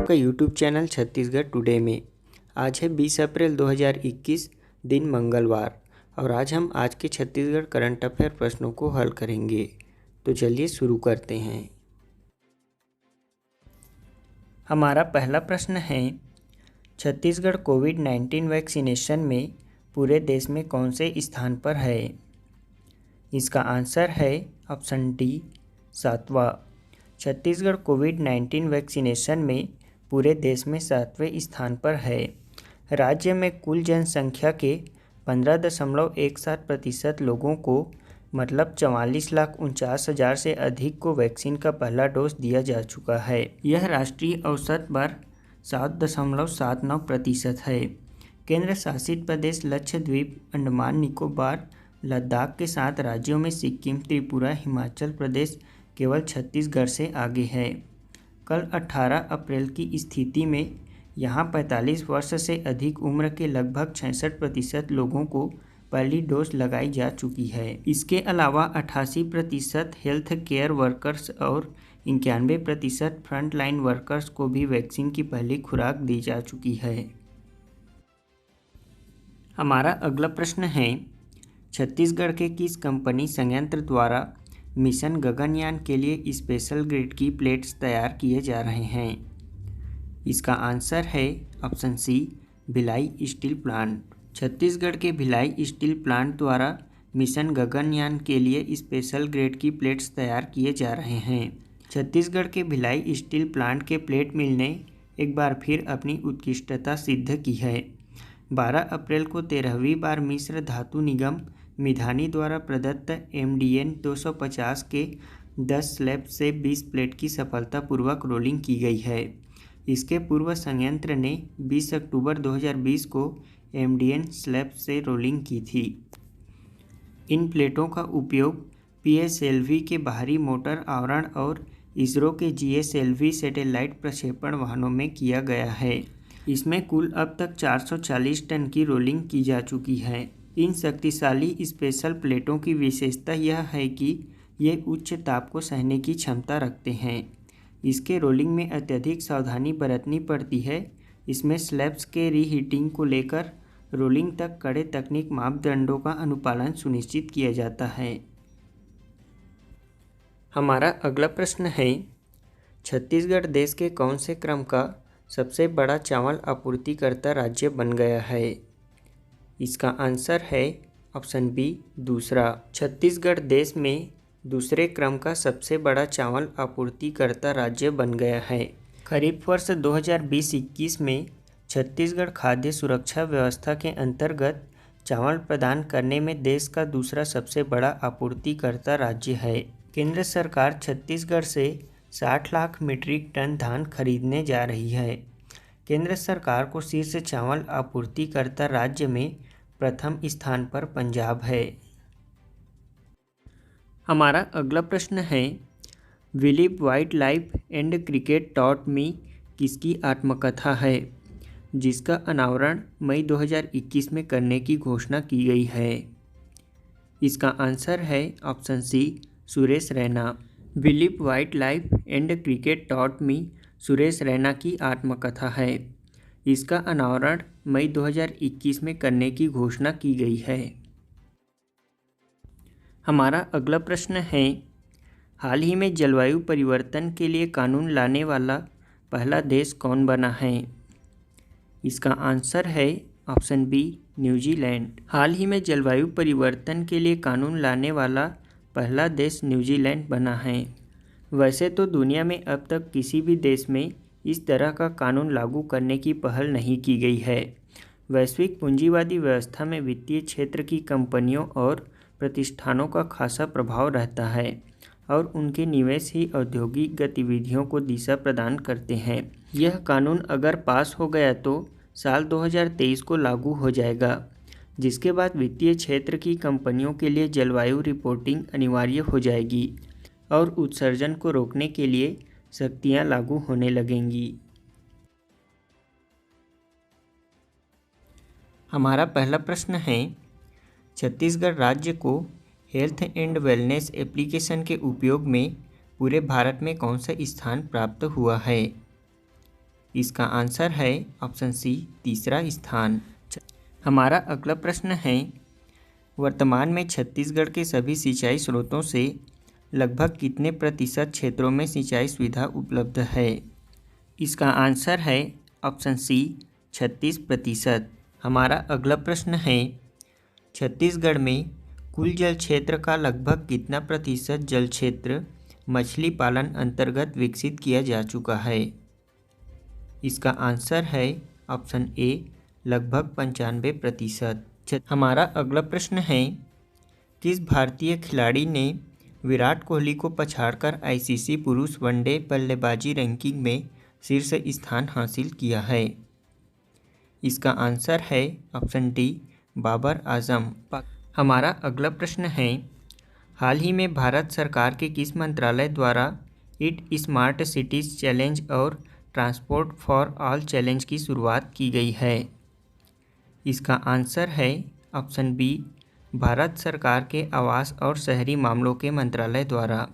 आपका YouTube channel Chhattisgarh today में। आज है 20 अप्रैल 2021 दिन मंगलवार और आज हम आज के छत्तीसगढ़ करंट अफेयर प्रश्नों को हल करेंगे। तो चलिए शुरू करते हैं। हमारा पहला प्रश्न है, छत्तीसगढ़ कोविड-19 वैक्सीनेशन में पूरे देश में कौन से स्थान पर है? इसका आंसर है ऑप्शन डी, 7वां। छत्तीसगढ़ कोविड-19 वैक्सीनेशन में पूरे देश में 7वें स्थान पर है। राज्य में कुल जनसंख्या के 15.17% लोगों को मतलब 44,49,000 से अधिक को वैक्सीन का पहला डोज दिया जा चुका है। यह राष्ट्रीय औसत पर 7.79% है। केंद्र शासित प्रदेश लक्षद्वीप, अंडमान निकोबार, लद्दाख के साथ राज्यों में सिक्किम, त्रिपुरा, हिमाचल प्रदेश केवल छत्तीसगढ़ से आगे है। कल 18 अप्रैल की स्थिति में यहाँ 45 वर्ष से अधिक उम्र के लगभग 66% लोगों को पहली डोज लगाई जा चुकी है। इसके अलावा 88% हेल्थ केयर वर्कर्स और 91% फ्रंटलाइन वर्कर्स को भी वैक्सीन की पहली खुराक दी जा चुकी है। हमारा अगला प्रश्न है, छत्तीसगढ़ के किस कंपनी संयंत्र द्वारा मिशन गगनयान के लिए स्पेशल ग्रेड की प्लेट्स तैयार किए जा रहे हैं? इसका आंसर है option C, Bhilai steel plant. Chhattisgarh के भिलाई स्टील प्लांट द्वारा मिशन गगनयान के लिए स्पेशल ग्रेड की प्लेट्स तैयार किए जा रहे हैं। छत्तीसगढ़ के भिलाई स्टील प्लांट के प्लेट मिल ने एक बार फिर अपनी उत्कृष्टता सिद्ध की है। 12 अप्रैल को 13वीं बार मिश्र धातु निगम मिधानी द्वारा प्रदत्त MDN 250 के 10 स्लैब से 20 प्लेट की सफलतापूर्वक रोलिंग की गई है। इसके पूर्व संयंत्र ने 20 अक्टूबर 2020 को MDN स्लैब से रोलिंग की थी। इन प्लेटों का उपयोग PSLV के बाहरी मोटर आवरण और इसरो के GSLV सैटेलाइट प्रक्षेपण वाहनों में किया गया है। इसमें कुल अब तक 440 टन की रोलिंग की जा चुकी है। इन शक्तिशाली स्पेशल प्लेटों की विशेषता यह है कि ये उच्च ताप को सहने की क्षमता रखते हैं। इसके रोलिंग में अत्यधिक सावधानी बरतनी पड़ती है। इसमें स्लैब्स के रीहीटिंग को लेकर रोलिंग तक कड़े तकनीक मापदंडों का अनुपालन सुनिश्चित किया जाता है। हमारा अगला प्रश्न है, छत्तीसगढ़ देश के कौन से क्रम का सबसे बड़ा चावल आपूर्तिकर्ता राज्य बन गया है? इसका आंसर है ऑप्शन बी, दूसरा। छत्तीसगढ़ देश में दूसरे क्रम का सबसे बड़ा चावल आपूर्तिकर्ता राज्य बन गया है। खरीफ वर्ष 2020-21 में छत्तीसगढ़ खाद्य सुरक्षा व्यवस्था के अंतर्गत चावल प्रदान करने में देश का दूसरा सबसे बड़ा आपूर्तिकर्ता राज्य है। केंद्र सरकार छत्तीसगढ़ से 60 लाख मीट्रिक टन धान खरीदने जा रही है। केंद्र सरकार को शीर्ष चावल आपूर्तिकर्ता राज्य में प्रथम स्थान पर पंजाब है। हमारा अगला प्रश्न है, विलिप wild life and cricket taught me किसकी आत्मकथा है, जिसका अनावरण मई 2021 में करने की घोषणा की गई है? इसका आंसर है ऑप्शन सी, सुरेश रैना। विलिप wild life and cricket taught me Suresh Raina की आत्मकथा है। इसका अनावरण मई 2021 में करने की घोषणा की गई है। हमारा अगला प्रश्न है, हाल ही में जलवायु परिवर्तन के लिए कानून लाने वाला पहला देश कौन बना है? इसका आंसर है ऑप्शन बी, न्यूजीलैंड। हाल ही में जलवायु परिवर्तन के लिए कानून लाने वाला पहला देश न्यूजीलैंड बना है। वैसे तो दुनिया में अब तक किसी भी देश में इस तरह का कानून लागू करने की पहल नहीं की गई है। वैश्विक पूंजीवादी व्यवस्था में वित्तीय क्षेत्र की कंपनियों और प्रतिष्ठानों का खासा प्रभाव रहता है और उनके निवेश ही औद्योगिक गतिविधियों को दिशा प्रदान करते हैं। यह कानून अगर पास हो गया तो साल 2023 को लागू हो जाएगा, जिसके बाद वित्तीय क्षेत्र की कंपनियों के लिए जलवायु रिपोर्टिंग अनिवार्य हो जाएगी और उत्सर्जन को रोकने के लिए सख्तियां लागू होने लगेंगी। हमारा पहला प्रश्न है, छत्तीसगढ़ राज्य को हेल्थ एंड वेलनेस एप्लीकेशन के उपयोग में पूरे भारत में कौन सा स्थान प्राप्त हुआ है? इसका आंसर है ऑप्शन सी तीसरा स्थान। हमारा अगला प्रश्न है, वर्तमान में छत्तीसगढ़ के सभी सिंचाई स्रोतों से लगभग कितने प्रतिशत क्षेत्रों में सिंचाई सुविधा उपलब्ध है? इसका आंसर है ऑप्शन सी 36%। हमारा अगला प्रश्न है, छत्तीसगढ़ में कुल जल क्षेत्र का लगभग कितना प्रतिशत जल क्षेत्र मछली पालन अंतर्गत विकसित किया जा चुका है? इसका आंसर है ऑप्शन ए लगभग 95%। हमारा अगला प्रश्न है, किस भारतीय खिलाड़ी ने विराट कोहली को पछाड़कर आईसीसी पुरुष वनडे बल्लेबाजी रैंकिंग में शीर्ष स्थान हासिल किया है? इसका आंसर है ऑप्शन डी बाबर आजम। हमारा अगला प्रश्न है, हाल ही में भारत सरकार के किस मंत्रालय द्वारा इट स्मार्ट सिटीज चैलेंज और ट्रांसपोर्ट फॉर ऑल चैलेंज की शुरुआत की गई है? इसका आंसर है ऑप्शन बी भारत सरकार के आवास और शहरी मामलों के मंत्रालय द्वारा।